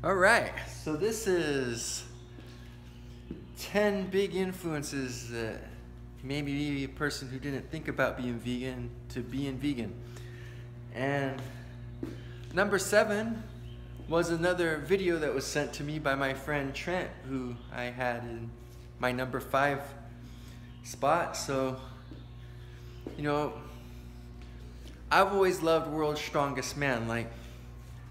All right, so this is 10 big influences that maybe a person who didn't think about being vegan to being vegan. And number 7 was another video that was sent to me by my friend Trent, who I had in my number 5 spot. So, you know, I've always loved World's Strongest Man. Like,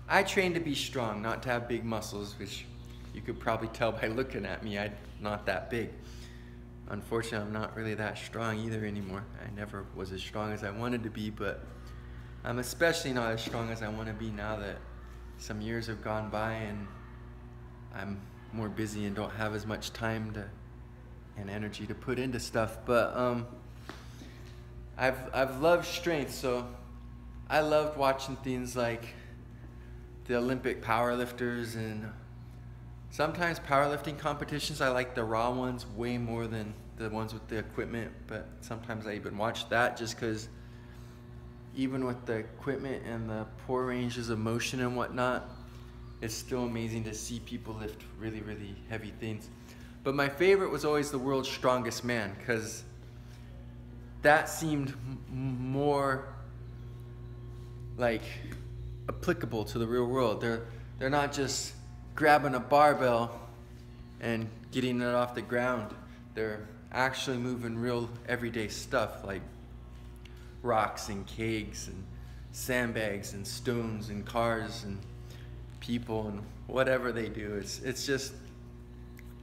I train to be strong, not to have big muscles, which you could probably tell by looking at me. I'm not that big. Unfortunately, I'm not really that strong either anymore. I never was as strong as I wanted to be, but I'm especially not as strong as I want to be now that some years have gone by and I'm more busy and don't have as much time and energy to put into stuff. But I've loved strength, so I loved watching things like the Olympic powerlifters, and sometimes powerlifting competitions. I like the raw ones way more than the ones with the equipment, but sometimes I even watch that just because even with the equipment and the poor ranges of motion and whatnot, it's still amazing to see people lift really, really heavy things. But my favorite was always the World's Strongest Man, because that seemed more like applicable to the real world. They're not just grabbing a barbell and getting it off the ground. They're actually moving real everyday stuff like rocks and kegs and sandbags and stones and cars and people and whatever they do.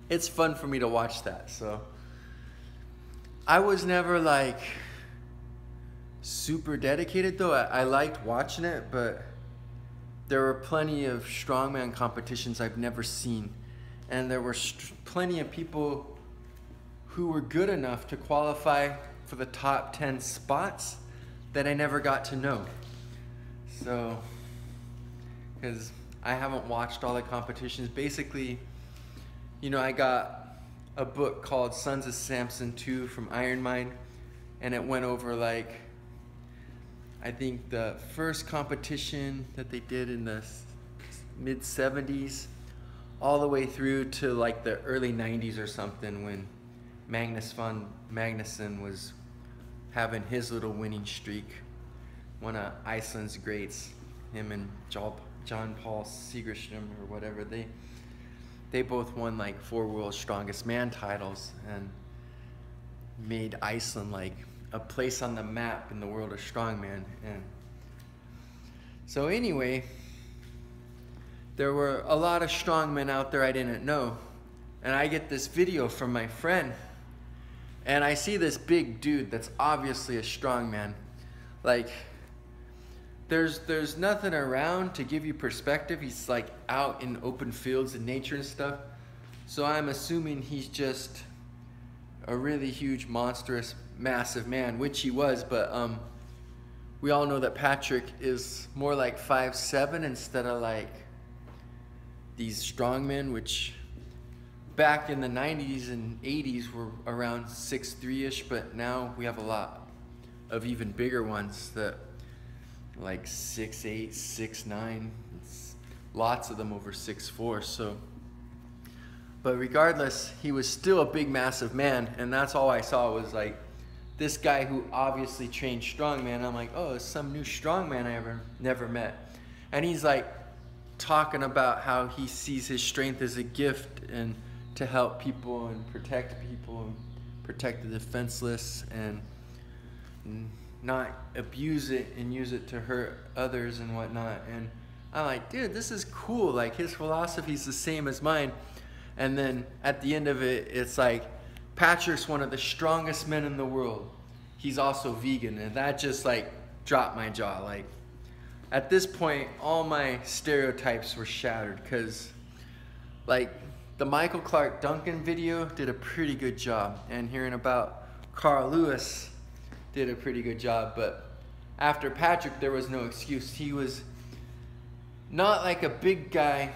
It's fun for me to watch that. So I was never like super dedicated though. I liked watching it, but there were plenty of strongman competitions I've never seen, and there were plenty of people who were good enough to qualify for the top 10 spots that I never got to know. So, because I haven't watched all the competitions. Basically, you know, I got a book called Sons of Samson 2 from Iron Mind, and it went over like, I think the first competition that they did in the mid 70s all the way through to like the early 90s or something, when Magnus von Magnusson was having his little winning streak. One of Iceland's greats, him and John Paul Segerstrom or whatever, they both won like 4 World's Strongest Man titles and made Iceland like a place on the map in the world of strongman. And so anyway, there were a lot of strongmen out there I didn't know, and I get this video from my friend, and I see this big dude that's obviously a strongman. Like, there's nothing around to give you perspective. He's like out in open fields and nature and stuff, so I'm assuming he's just a really huge, monstrous, massive man, which he was. But we all know that Patrik is more like 5'7" instead of like these strongmen, which back in the 90s and 80s were around 6'3"-ish, but now we have a lot of even bigger ones that like 6'8", 6'9", lots of them over 6'4". So, but regardless, he was still a big, massive man, and that's all I saw was like this guy who obviously trained strongman. I'm like, oh, it's some new strongman I never met. And he's like talking about how he sees his strength as a gift and to help people and protect the defenseless, and not abuse it and use it to hurt others and whatnot. And I'm like, dude, this is cool. Like, his philosophy's the same as mine. And then at the end of it, it's like, Patrik's one of the strongest men in the world. He's also vegan, and that just like dropped my jaw. Like, at this point, all my stereotypes were shattered, because like the Michael Clark Duncan video did a pretty good job, and hearing about Carl Lewis did a pretty good job. But after Patrik, there was no excuse. He was not like a big guy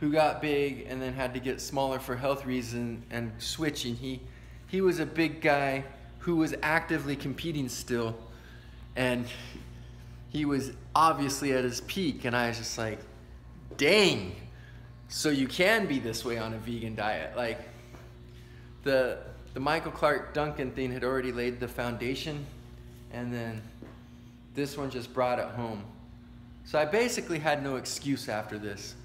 who got big and then had to get smaller for health reasons and switching. He was a big guy who was actively competing still, and he was obviously at his peak, and I was just like, dang, so you can be this way on a vegan diet. Like the Michael Clark Duncan thing had already laid the foundation, and then this one just brought it home. So I basically had no excuse after this.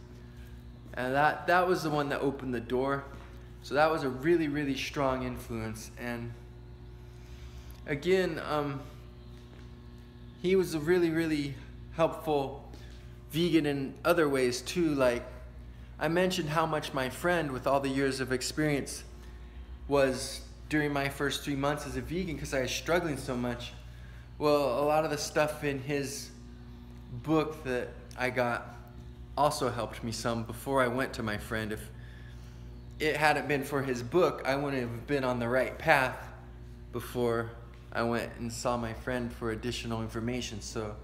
And that was the one that opened the door. So that was a really, really strong influence. And again, he was a really, really helpful vegan in other ways too. Like I mentioned how much my friend with all the years of experience was during my first 3 months as a vegan because I was struggling so much. Well, a lot of the stuff in his book that I got also helped me some before I went to my friend. If it hadn't been for his book, I wouldn't have been on the right path before I went and saw my friend for additional information. So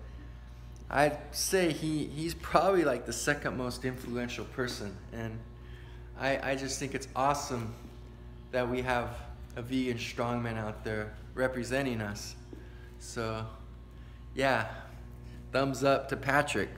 I'd say he's probably like the second most influential person. And I just think it's awesome that we have a vegan strongman out there representing us. So yeah, thumbs up to Patrik.